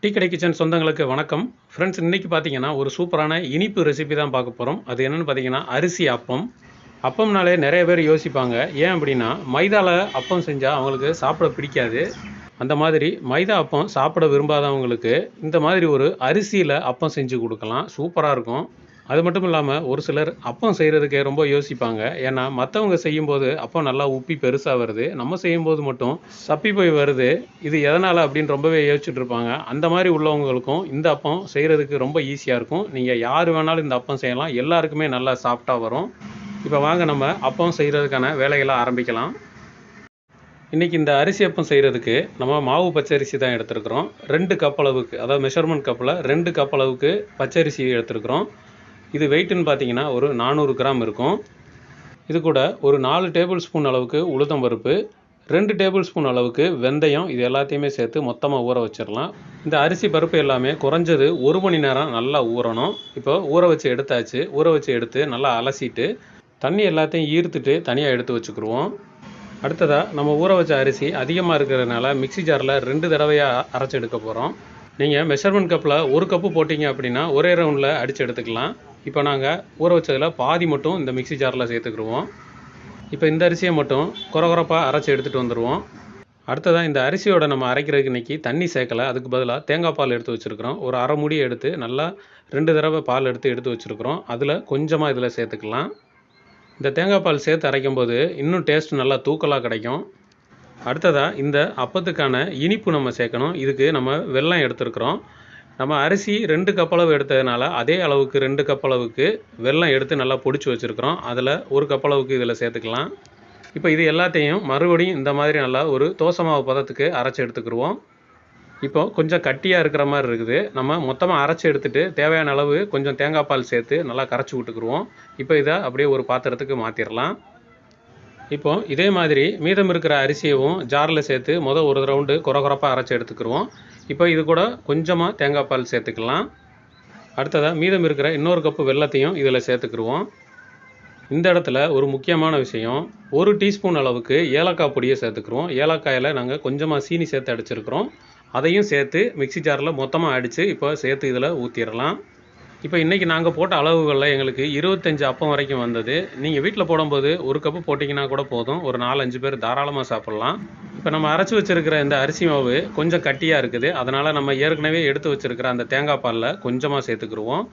Tea கடை kitchen சொந்தங்களுக்கு வணக்கம். ஃப்ரெண்ட்ஸ், இன்னைக்கு பார்த்தீங்கன்னா ஒரு சூப்பரான இனிப்பு ரெசிபி தான் பார்க்க போகிறோம். அது என்னென்னு பார்த்தீங்கன்னா அரிசி அப்பம். அப்பம்னாலே நிறைய பேர் யோசிப்பாங்க. ஏன் அப்படின்னா மைதாவில் அப்பம் செஞ்சால் அவங்களுக்கு சாப்பிட பிடிக்காது. அந்த மாதிரி மைதா அப்பம் சாப்பிட விரும்பாதவங்களுக்கு இந்த மாதிரி ஒரு அரிசியில் அப்பம் செஞ்சு கொடுக்கலாம். சூப்பராக இருக்கும். அது மட்டும் இல்லாமல் ஒரு சிலர் அப்பம் செய்கிறதுக்கே ரொம்ப யோசிப்பாங்க. ஏன்னா மற்றவங்க செய்யும்போது அப்பம் நல்லா உப்பி பெருசாக வருது, நம்ம செய்யும்போது மட்டும் சப்பி போய் வருது. இது எதனால் அப்படின்னு ரொம்பவே யோசிச்சுட்டு இருப்பாங்க. அந்த மாதிரி உள்ளவங்களுக்கும் இந்த அப்பம் செய்கிறதுக்கு ரொம்ப ஈஸியாக இருக்கும். நீங்கள் யார் வேணாலும் இந்த அப்பம் செய்யலாம், எல்லாருக்குமே நல்லா சாஃப்டாக வரும். இப்போ வாங்க நம்ம அப்பம் செய்கிறதுக்கான வேலைகளை ஆரம்பிக்கலாம். இன்றைக்கி இந்த அரிசி அப்பம் செய்கிறதுக்கு நம்ம மாவு பச்சரிசி தான் எடுத்துருக்குறோம். 2 கப் அளவுக்கு, அதாவது மெஷர்மெண்ட் கப்பில் 2 கப் அளவுக்கு பச்சரிசி எடுத்துருக்குறோம். இது வெயிட்டுன்னு பார்த்தீங்கன்னா ஒரு 400 கிராம் இருக்கும். இது கூட ஒரு 4 டேபிள் ஸ்பூன் அளவுக்கு உளுத்தம் பருப்பு, 2 டேபிள் ஸ்பூன் அளவுக்கு வெந்தயம், இது எல்லாத்தையுமே சேர்த்து மொத்தமாக ஊற வச்சிடலாம். இந்த அரிசி பருப்பு எல்லாமே குறைஞ்சது 1 மணி நேரம் நல்லா ஊறணும். இப்போ ஊற வச்சு எடுத்தாச்சு. ஊற வச்சு எடுத்து நல்லா அலசிட்டு தண்ணி எல்லாத்தையும் ஈர்த்துட்டு தனியாக எடுத்து வச்சுக்கிடுவோம். அடுத்ததாக நம்ம ஊற வச்ச அரிசி அதிகமாக இருக்கிறதுனால மிக்சி ஜாரில் 2 தடவையாக அரைச்சி எடுக்க போகிறோம். நீங்கள் மெஷர்மெண்ட் கப்பில் 1 கப்பு போட்டிங்க அப்படின்னா ஒரே ரவுண்டில் அடித்து எடுத்துக்கலாம். இப்போ நாங்கள் ஊற வச்சதில் பாதி மட்டும் இந்த மிக்சி ஜாரில் சேர்த்துக்கிடுவோம். இப்போ இந்த அரிசியை மட்டும் குறகுறப்பாக அரைச்சி எடுத்துகிட்டு வந்துடுவோம். அடுத்ததாக இந்த அரிசியோட நம்ம அரைக்கிறதுக்கு இன்றைக்கி தண்ணி சேர்க்கலை. அதுக்கு பதிலாக தேங்காய் பால் எடுத்து வச்சுருக்குறோம். ஒரு அரை மூடி எடுத்து நல்லா 2 தடவை பால் எடுத்து வச்சுருக்குறோம். அதில் கொஞ்சமாக இதில் சேர்த்துக்கலாம். இந்த தேங்காய் பால் சேர்த்து அரைக்கும்போது இன்னும் டேஸ்ட் நல்லா தூக்கலாக கிடைக்கும். அடுத்ததாக இந்த அப்பத்துக்கான இனிப்பு நம்ம சேர்க்கணும். இதுக்கு நம்ம வெல்லம் எடுத்துருக்குறோம். நம்ம அரிசி 2 கப் அளவு எடுத்ததுனால அதே அளவுக்கு 2 கப் அளவுக்கு வெல்லம் எடுத்து நல்லா பொடிச்சு வச்சுருக்குறோம். அதில் 1 கப் அளவுக்கு இதில் சேர்த்துக்கலாம். இப்போ இது எல்லாத்தையும் மறுபடியும் இந்த மாதிரி நல்லா ஒரு தோசை மாவு பதத்துக்கு அரைச்சி எடுத்துக்கிடுவோம். இப்போ கொஞ்சம் கட்டியாக இருக்கிற மாதிரி இருக்குது. நம்ம மொத்தமாக அரைச்சி எடுத்துகிட்டு தேவையான அளவு கொஞ்சம் தேங்காய் பால் சேர்த்து நல்லா கரைச்சி விட்டுக்குருவோம். இப்போ இதை அப்படியே ஒரு பாத்திரத்துக்கு மாற்றிடலாம். இப்போ இதே மாதிரி மீதம் இருக்கிற அரிசியவும் ஜாரில் சேர்த்து ஒரு ரவுண்டு குறகுறப்பாக அரைச்சி எடுத்துக்கிடுவோம். இப்போ இது கூட கொஞ்சமாக தேங்காய் பால் சேர்த்துக்கலாம். அடுத்ததாக மீதம் இருக்கிற இன்னொரு கப்பு வெல்லத்தையும் இதில் சேர்த்துக்கிடுவோம். இந்த இடத்துல ஒரு முக்கியமான விஷயம், 1 டீஸ்பூன் அளவுக்கு ஏலக்காய் பொடியை சேர்த்துக்குருவோம். ஏலக்காயில் நாங்கள் கொஞ்சமாக சீனி சேர்த்து அடிச்சிருக்கிறோம். அதையும் சேர்த்து மிக்சி ஜாரில் மொத்தமாக அடித்து இப்போ சேர்த்து இதில் ஊற்றிடலாம். இப்போ இன்றைக்கி நாங்கள் போட்ட அளவுகளில் எங்களுக்கு 25 அப்பம் வரைக்கும் வந்தது. நீங்கள் வீட்டில் போடும்போது 1 கப்பு போட்டிங்கன்னா கூட போதும். ஒரு 4-5 பேர் தாராளமாக சாப்பிட்லாம். இப்போ நம்ம அரைச்சி வச்சுருக்கிற இந்த அரிசி மாவு கொஞ்சம் கட்டியாக இருக்குது. அதனால் நம்ம ஏற்கனவே எடுத்து வச்சுருக்கிற அந்த தேங்காய் பாலில் கொஞ்சமாக சேர்த்துக்குருவோம்.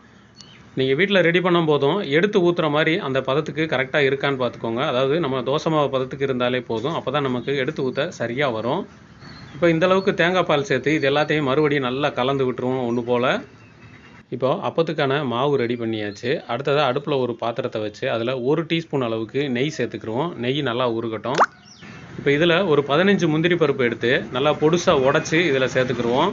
நீங்கள் வீட்டில் ரெடி பண்ணும் போதும் எடுத்து ஊற்றுற மாதிரி அந்த பதத்துக்கு கரெக்டாக இருக்கான்னு பார்த்துக்கோங்க. அதாவது நம்ம தோசை மாவு பதத்துக்கு இருந்தாலே போதும். அப்போ தான் நமக்கு எடுத்து ஊற்ற சரியாக வரும். இப்போ இந்தளவுக்கு தேங்காய் பால் சேர்த்து இது எல்லாத்தையும் மறுபடியும் நல்லா கலந்து விட்டுருவோம் ஒன்று போல். இப்போ அப்பத்துக்கான மாவு ரெடி பண்ணியாச்சு. அடுத்ததாக அடுப்பில் ஒரு பாத்திரத்தை வச்சு அதில் 1 டீஸ்பூன் அளவுக்கு நெய் சேர்த்துக்குருவோம். நெய் நல்லா உருகட்டும். இப்போ இதில் ஒரு 15 முந்திரி பருப்பு எடுத்து நல்லா பொடுசாக உடச்சி இதில் சேர்த்துக்குருவோம்.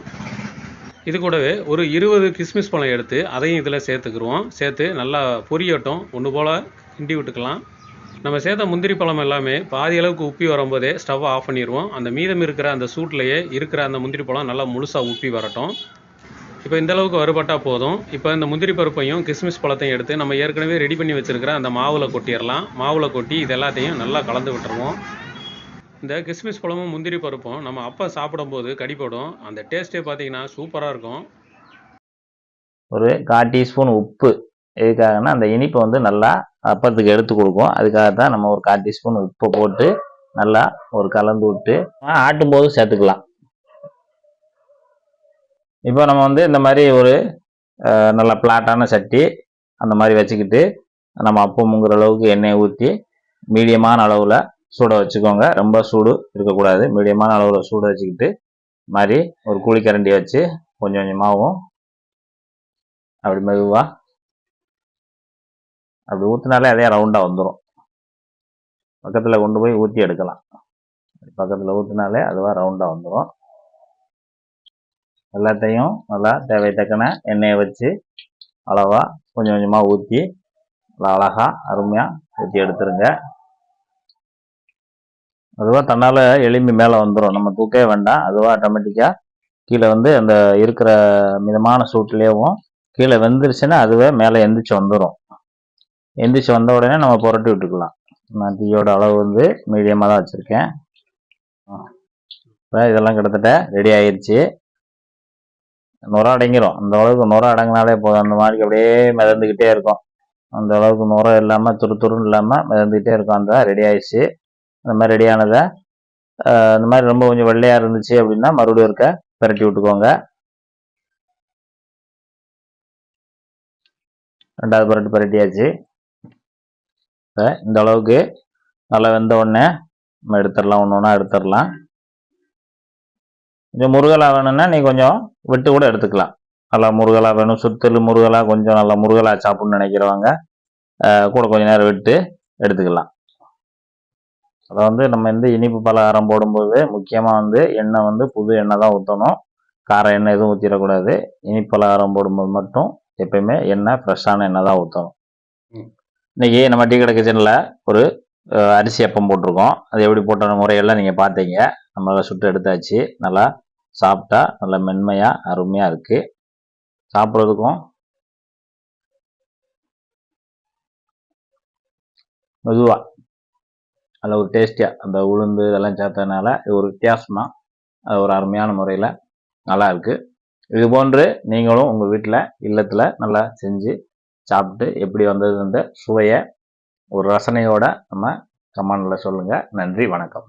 இது கூடவே ஒரு 20 கிஸ்மிஸ் பழம் எடுத்து அதையும் இதில் சேர்த்துக்குருவோம். சேர்த்து நல்லா பொரியட்டும். ஒன்று போல் கிண்டி விட்டுக்கலாம். நம்ம சேர்த்த முந்திரி பழம் எல்லாமே பாதி அளவுக்கு உப்பி வரும்போதே ஸ்டவ்வை ஆஃப் பண்ணிடுவோம். அந்த மீதம் இருக்கிற அந்த சூட்லேயே இருக்கிற அந்த முந்திரி பழம் நல்லா முழுசாக உப்பி வரட்டும். இப்போ இந்தளவுக்கு வறுபட்டால் போதும். இப்போ இந்த முந்திரி பருப்பையும் கிஸ்மிஸ் பழத்தையும் எடுத்து நம்ம ஏற்கனவே ரெடி பண்ணி வச்சுருக்கிற அந்த மாவில் கொட்டிடலாம். மாவில் கொட்டி இது எல்லாத்தையும் நல்லா கலந்து விட்டுருவோம். இந்த கிஸ்மிஸ் பழமும் முந்திரி பருப்பும் நம்ம அப்போ சாப்பிடும்போது கடிப்படும். அந்த டேஸ்ட்டே பார்த்தீங்கன்னா சூப்பராக இருக்கும். ஒரு 1/4 டீஸ்பூன் உப்பு எதுக்காகனா அந்த இனிப்பை வந்து நல்லா அப்பத்துக்கு எடுத்து கொடுக்கும். அதுக்காக தான் நம்ம ஒரு 1/4 டீஸ்பூன் உப்பை போட்டு நல்லா ஒரு கலந்து விட்டு ஆட்டும் போது சேர்த்துக்கலாம். இப்போ நம்ம வந்து இந்த மாதிரி ஒரு நல்ல பிளாட்டான சட்டி அந்த மாதிரி வச்சுக்கிட்டு நம்ம அப்பமுங்கிற அளவுக்கு எண்ணெயை ஊற்றி மீடியமான அளவில் சூட வச்சுக்கோங்க. ரொம்ப சூடு இருக்கக்கூடாது. மீடியமான அளவில் சூட வச்சுக்கிட்டு மாதிரி ஒரு குழிக்கரண்டி வச்சு கொஞ்சம் கொஞ்சமாகவும் அப்படி மெதுவாக அப்படி ஊற்றினாலே அதே ரவுண்டாக வந்துடும். பக்கத்தில் கொண்டு போய் ஊற்றி எடுக்கலாம். பக்கத்தில் ஊற்றினாலே அதுவாக ரவுண்டாக வந்துடும். எல்லாத்தையும் நல்லா தேவை தக்கன எண்ணெயை வச்சு அளவாக கொஞ்சம் கொஞ்சமாக ஊற்றி நல்லா அழகாக அருமையாக ஊற்றி எடுத்துருங்க. அதுவாக தன்னால் எலும்பி மேலே வந்துடும். நம்ம தூக்கவே வேண்டாம். அதுவாக ஆட்டோமேட்டிக்காக கீழே வந்து அந்த இருக்கிற மிதமான சூட்லேயும் கீழே வெந்துருச்சுன்னா அதுவே மேலே எந்திரிச்சு வந்துடும். எந்திரிச்சு வந்த உடனே நம்ம புரட்டி விட்டுக்கலாம். நான் தீயோட அளவு வந்து மீடியமாக தான் வச்சுருக்கேன். இப்போ இதெல்லாம் கிட்டத்தட்ட ரெடி ஆயிடுச்சு. நுரை அடங்கிரும். அந்த அளவுக்கு நுரை அடங்கினாலே போதும். அந்த மாதிரி அப்படியே மிதந்துக்கிட்டே இருக்கும். அந்த அளவுக்கு நுரை இல்லாமல் துருன்னு இல்லாமல் மிதந்துக்கிட்டே இருக்கும். அந்த ரெடி ஆயிடுச்சு. அந்த மாதிரி ரெடியானதை இந்த மாதிரி ரொம்ப கொஞ்சம் வெள்ளையாக இருந்துச்சு அப்படின்னா மறுபடியும் இருக்க பிரட்டி விட்டுக்கோங்க. 2வது பரட்டு பிரட்டியாச்சு. இந்த அளவுக்கு நல்லா வெந்த உடனே நம்ம எடுத்துடலாம். ஒன்று ஒன்றா எடுத்துடலாம். கொஞ்சம் முருகலாக வேணும்னா நீ கொஞ்சம் விட்டு கூட எடுத்துக்கலாம். நல்லா முருகலாக வேணும், சுத்தல் முருகலாக கொஞ்சம் நல்லா முருகலாக சாப்பிட்ணுன்னு நினைக்கிறவங்க கூட கொஞ்சம் நேரம் விட்டு எடுத்துக்கலாம். அதை நம்ம இந்த இனிப்பு பலகாரம் போடும்போது முக்கியமாக எண்ணெய் புது எண்ணெய் தான் ஊற்றணும். கார எண்ணெய் எதுவும் ஊற்றிடக்கூடாது. இனிப்பு பலகாரம் போடும்போது மட்டும் எப்பயுமே எண்ணெய் ஃப்ரெஷ்ஷான எண்ணெய் தான் ஊற்றணும். இன்னைக்கு நம்ம டீ கடை கிச்சனில் ஒரு அரிசி அப்பம் போட்டிருக்கோம். அது எப்படி போட்ட முறையெல்லாம் நீங்கள் பார்த்தீங்க. நம்மளால சுட்டு எடுத்தாச்சு. நல்லா சாப்பிட்டா நல்லா மென்மையாக அருமையாக இருக்குது. சாப்பிட்றதுக்கும் மெதுவாக அதில் ஒரு டேஸ்டியாக அந்த உளுந்து இதெல்லாம் சேர்த்ததுனால இது ஒரு வித்தியாசமாக அது ஒரு அருமையான முறையில் நல்லா இருக்குது. இது போன்று நீங்களும் உங்கள் வீட்டில் இல்லத்தில் நல்லா செஞ்சு சாப்பிட்டு எப்படி வந்தது சுவையை ஒரு ரசனையோட நம்ம கமெண்டில் சொல்லுங்கள். நன்றி, வணக்கம்.